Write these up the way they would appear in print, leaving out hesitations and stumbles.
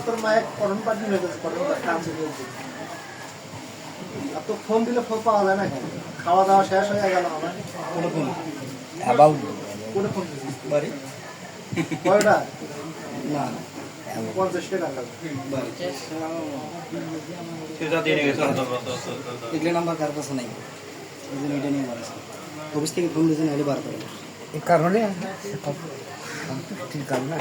তোর মায়ের করণ পার্টি হয়ে গেছে, করণ কাজ হয়ে গেছে। আর তো ফোন দিলে ফোন পাওয়া যায় না, খাওয়া দাওয়া শেষ হয়ে গেল আমার। কোনো ফোন কোনো ফোন বাড়ি কয়টা না 50 টাকা এগুলো নাম্বার কার কাছে নাই, এই জন্য এটা নিয়ে বলেছে অফিস থেকে ফোন দিয়েছে, নাহলে বার করে এই কারণে সন্তুষ্টির কারণে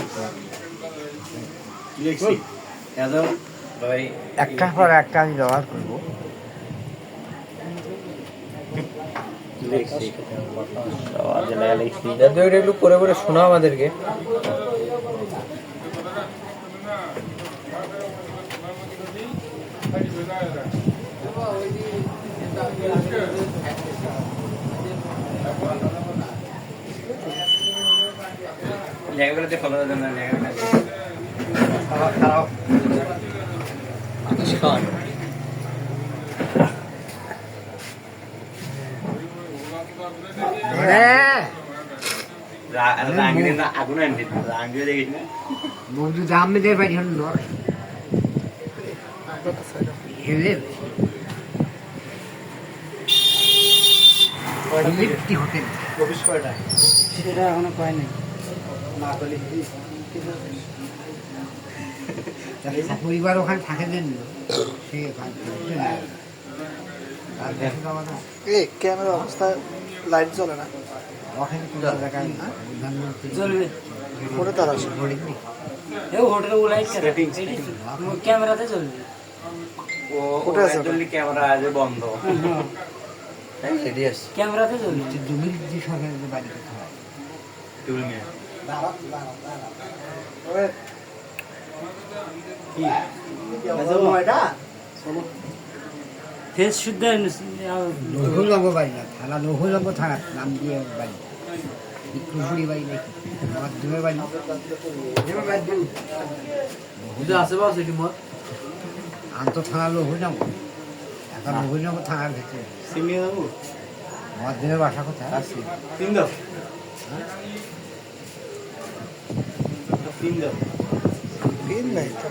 একটার পর একটা আমি ব্যবহার করবো। একটু করে করে শোনা আমাদেরকে। লেখাগুলোতে ফলো দেন না, খারাপ আহমেদের বাড়ি হল হোটেল, সেটা এখনো কয় নাই। পরিবার ওখানে থাকে দেন, ক্যামেরা অবস্থা লাইট জ্বলে না ওখানে, কোন জায়গায় জ্বলবে করে তার আছে ক্যামেরাতে জ্বলবে। ক্যামেরা আজ বন্ধ, ক্যামেরাতে জ্বলবে। জমির যে সরকারের বাড়ি করতে হয় ফেস শুদ্ধ নহলঙ্গ বাড়ি না, থানা নহলঙ্গ থানা নাম দিয়ে বাড়ি, বিক্রমপুরি বাড়ি নাকি মাধ্যমের বাড়ি আছে বা সেটি মত আন্ত থানা নহলঙ্গ, এখন নহলঙ্গ থানার ভিতরে মাধ্যমের বাসা কোথায় আছে পিন নাই তো।